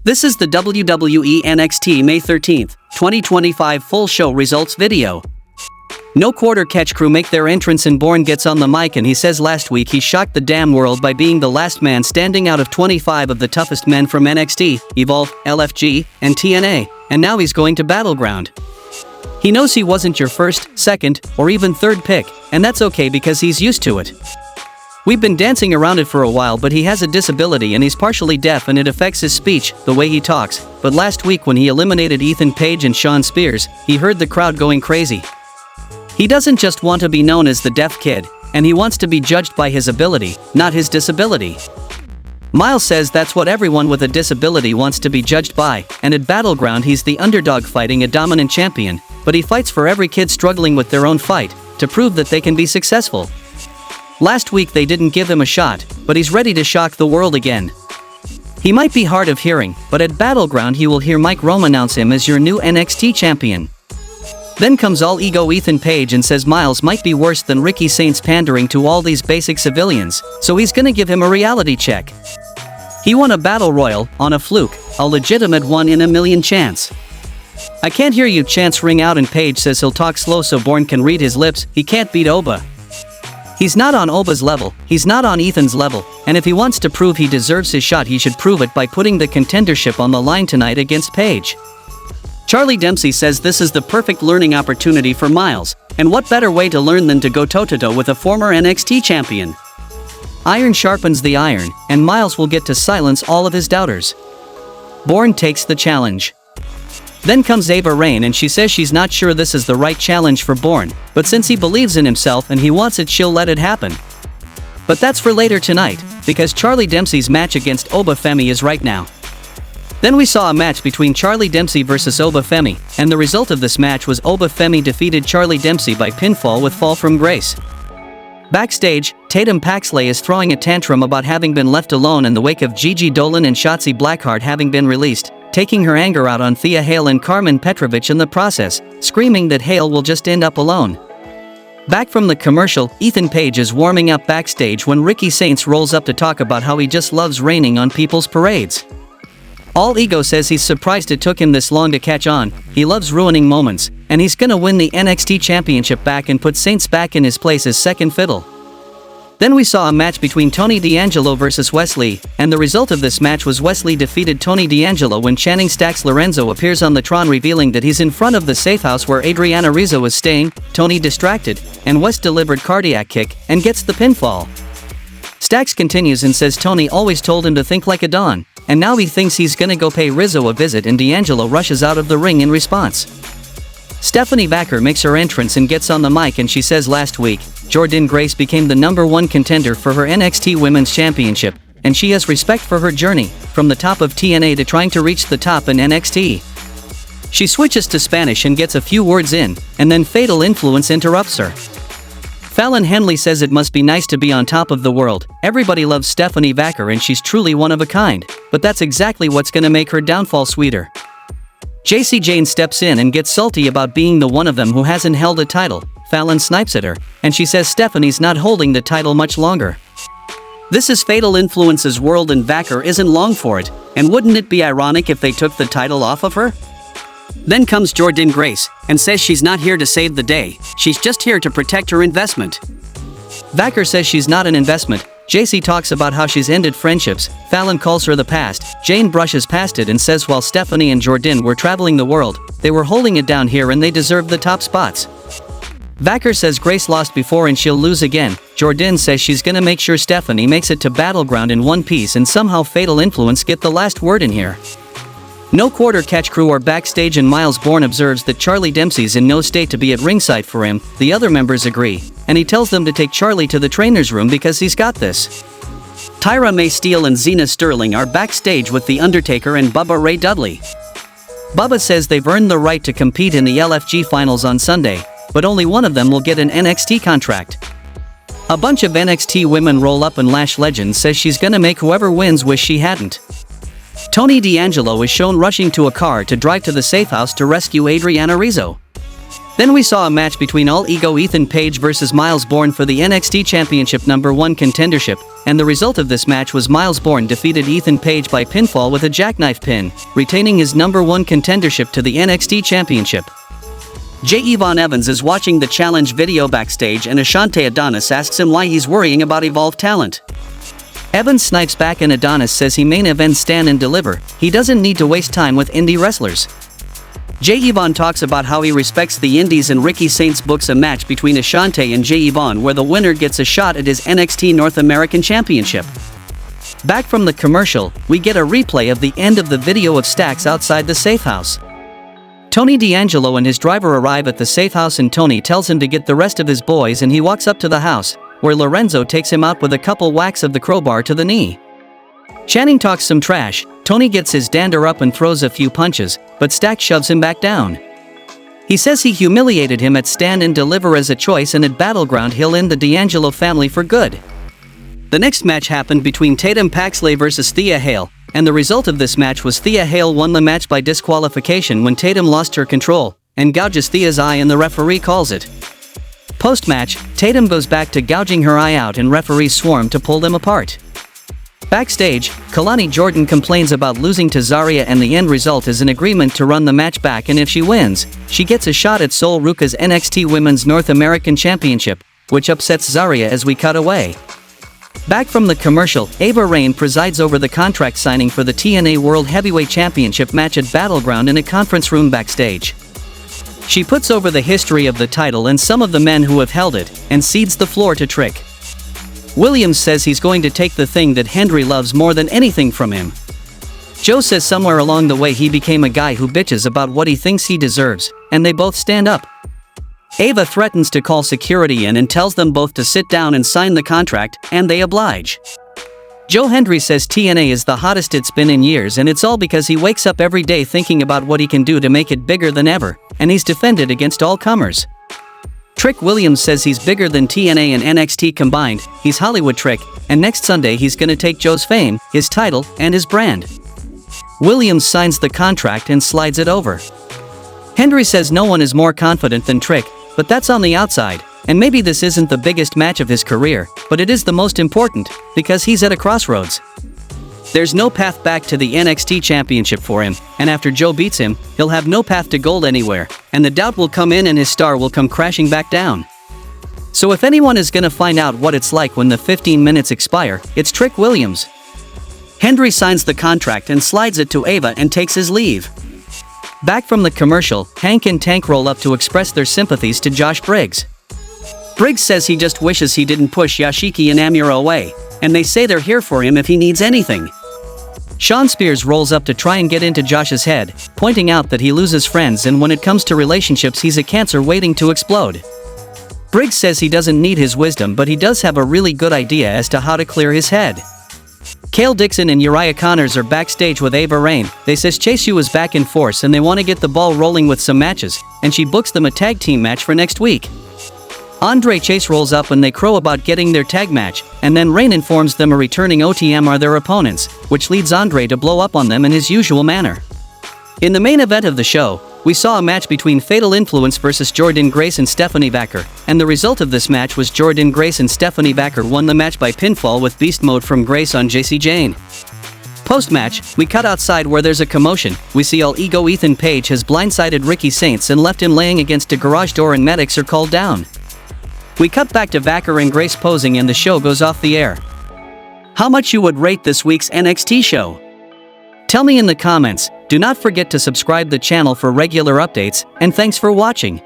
This is the WWE NXT May 13, 2025 full show results video. No quarter catch crew make their entrance and Bourne gets on the mic and he says last week he shocked the damn world by being the last man standing out of 25 of the toughest men from NXT, Evolve, LFG, and TNA, and now he's going to Battleground. He knows he wasn't your first, second, or even third pick, and that's okay because he's used to it. We've been dancing around it for a while, but he has a disability and he's partially deaf and it affects his speech, the way he talks, but last week when he eliminated Ethan Page and Shawn Spears, he heard the crowd going crazy. He doesn't just want to be known as the deaf kid, and he wants to be judged by his ability, not his disability. Miles says that's what everyone with a disability wants to be judged by, and at Battleground he's the underdog fighting a dominant champion, but he fights for every kid struggling with their own fight, to prove that they can be successful. Last week they didn't give him a shot, but he's ready to shock the world again. He might be hard of hearing, but at Battleground he will hear Mike Rome announce him as your new NXT champion. Then comes all ego Ethan Page and says Miles might be worse than Ricky Saints pandering to all these basic civilians, so he's gonna give him a reality check. He won a battle royal, on a fluke, a legitimate 1 in a million chance. I can't hear you chants ring out and Page says he'll talk slow so Bourne can read his lips, he can't beat Oba. He's not on Oba's level, he's not on Ethan's level, and if he wants to prove he deserves his shot he should prove it by putting the contendership on the line tonight against Page. Charlie Dempsey says this is the perfect learning opportunity for Miles, and what better way to learn than to go toe-to-toe with a former NXT champion. Iron sharpens the iron, and Miles will get to silence all of his doubters. Bourne takes the challenge. Then comes Ava Raine and she says she's not sure this is the right challenge for Bourne, but since he believes in himself and he wants it she'll let it happen. But that's for later tonight, because Charlie Dempsey's match against Oba Femi is right now. Then we saw a match between Charlie Dempsey versus Oba Femi, and the result of this match was Oba Femi defeated Charlie Dempsey by pinfall with fall from grace. Backstage, Tatum Paxley is throwing a tantrum about having been left alone in the wake of Gigi Dolan and Shotzi Blackheart having been released, taking her anger out on Thea Hale and Carmen Petrovich in the process, screaming that Hale will just end up alone. Back from the commercial, Ethan Page is warming up backstage when Ricky Saints rolls up to talk about how he just loves raining on people's parades. All Ego says he's surprised it took him this long to catch on, he loves ruining moments, and he's gonna win the NXT Championship back and put Saints back in his place as second fiddle. Then we saw a match between Tony D'Angelo versus Wesley, and the result of this match was Wesley defeated Tony D'Angelo when Channing Stacks Lorenzo appears on the Tron revealing that he's in front of the safe house where Adriana Rizzo is staying, Tony distracted, and West delivered cardiac kick, and gets the pinfall. Stacks continues and says Tony always told him to think like a Don, and now he thinks he's gonna go pay Rizzo a visit and D'Angelo rushes out of the ring in response. Stephanie Vacker makes her entrance and gets on the mic and she says last week, Jordynne Grace became the #1 contender for her NXT Women's Championship, and she has respect for her journey, from the top of TNA to trying to reach the top in NXT. She switches to Spanish and gets a few words in, and then Fatal Influence interrupts her. Fallon Henley says it must be nice to be on top of the world, everybody loves Stephanie Vacker and she's truly one of a kind, but that's exactly what's gonna make her downfall sweeter. JC Jane steps in and gets salty about being the one of them who hasn't held a title. Fallon snipes at her, and she says Stephanie's not holding the title much longer. This is Fatal Influence's world and Vacker isn't long for it, and wouldn't it be ironic if they took the title off of her? Then comes Jordynne Grace, and says she's not here to save the day, she's just here to protect her investment. Vacker says she's not an investment, JC talks about how she's ended friendships, Fallon calls her the past, Jane brushes past it and says while Stephanie and Jordynne were traveling the world, they were holding it down here and they deserved the top spots. Vacker says Grace lost before and she'll lose again, Jordynne says she's gonna make sure Stephanie makes it to Battleground in one piece and somehow Fatal Influence get the last word in here. No quarter catch crew are backstage and Miles Bourne observes that Charlie Dempsey's in no state to be at ringside for him, the other members agree, and he tells them to take Charlie to the trainer's room because he's got this. Tyra May Steele and Xena Sterling are backstage with The Undertaker and Bubba Ray Dudley. Bubba says they've earned the right to compete in the LFG Finals on Sunday, but only one of them will get an NXT contract. A bunch of NXT women roll up and Lash Legend says she's gonna make whoever wins wish she hadn't. Tony D'Angelo is shown rushing to a car to drive to the safe house to rescue Adriana Rizzo. Then we saw a match between All Ego Ethan Page vs Miles Bourne for the NXT Championship #1 contendership, and the result of this match was Miles Bourne defeated Ethan Page by pinfall with a jackknife pin, retaining his #1 contendership to the NXT Championship. J. Yvonne Evans is watching the challenge video backstage and Ashante Adonis asks him why he's worrying about Evolve talent. Evans snipes back and Adonis says he main event stand and deliver, he doesn't need to waste time with indie wrestlers. J. Yvonne talks about how he respects the indies and Ricky Saints books a match between Ashante and J. Yvonne where the winner gets a shot at his NXT North American Championship. Back from the commercial, we get a replay of the end of the video of Stacks outside the safe house. Tony D'Angelo and his driver arrive at the safe house and Tony tells him to get the rest of his boys and he walks up to the house, where Lorenzo takes him out with a couple whacks of the crowbar to the knee. Channing talks some trash, Tony gets his dander up and throws a few punches, but Stack shoves him back down. He says he humiliated him at Stand and Deliver as a choice and at Battleground he'll end the D'Angelo family for good. The next match happened between Tatum Paxley vs Thea Hale, and the result of this match was Thea Hale won the match by disqualification when Tatum lost her control, and gouges Thea's eye and the referee calls it. Post-match, Tatum goes back to gouging her eye out and referees swarm to pull them apart. Backstage, Stephanie-Jordynne complains about losing to Zarya and the end result is an agreement to run the match back and if she wins, she gets a shot at Sol Ruka's NXT Women's North American Championship, which upsets Zarya as we cut away. Back from the commercial, Ava Raine presides over the contract signing for the TNA World Heavyweight Championship match at Battleground in a conference room backstage. She puts over the history of the title and some of the men who have held it, and cedes the floor to Trick. Williams says he's going to take the thing that Hendry loves more than anything from him. Joe says somewhere along the way he became a guy who bitches about what he thinks he deserves, and they both stand up. Ava threatens to call security in and tells them both to sit down and sign the contract, and they oblige. Joe Hendry says TNA is the hottest it's been in years and it's all because he wakes up every day thinking about what he can do to make it bigger than ever, and he's defended against all comers. Trick Williams says he's bigger than TNA and NXT combined, he's Hollywood Trick, and next Sunday he's gonna take Joe's fame, his title, and his brand. Williams signs the contract and slides it over. Hendry says no one is more confident than Trick, but that's on the outside, and maybe this isn't the biggest match of his career, but it is the most important, because he's at a crossroads. There's no path back to the NXT Championship for him, and after Joe beats him, he'll have no path to gold anywhere, and the doubt will come in and his star will come crashing back down. So if anyone is gonna find out what it's like when the 15 minutes expire, it's Trick Williams. Hendry signs the contract and slides it to Ava and takes his leave. Back from the commercial, Hank and Tank roll up to express their sympathies to Josh Briggs. Briggs says he just wishes he didn't push Yashiki and Amira away, and they say they're here for him if he needs anything. Sean Spears rolls up to try and get into Josh's head, pointing out that he loses friends and when it comes to relationships he's a cancer waiting to explode. Briggs says he doesn't need his wisdom but he does have a really good idea as to how to clear his head. Cale Dixon and Uriah Connors are backstage with Ava Raine. They says Chase U is back in force and they want to get the ball rolling with some matches, and she books them a tag team match for next week. Andre Chase rolls up and they crow about getting their tag match, and then Raine informs them a returning OTM are their opponents, which leads Andre to blow up on them in his usual manner. In the main event of the show, we saw a match between Fatal Influence vs Jordynne Grace and Stephanie Vacker, and the result of this match was Jordynne Grace and Stephanie Vacker won the match by pinfall with beast mode from Grace on JC Jane. Post-match, we cut outside where there's a commotion. We see All Ego Ethan Page has blindsided Ricky Saints and left him laying against a garage door and medics are called down. We cut back to Vacker and Grace posing and the show goes off the air. How much you would rate this week's NXT show? Tell me in the comments. Do not forget to subscribe the channel for regular updates, and thanks for watching.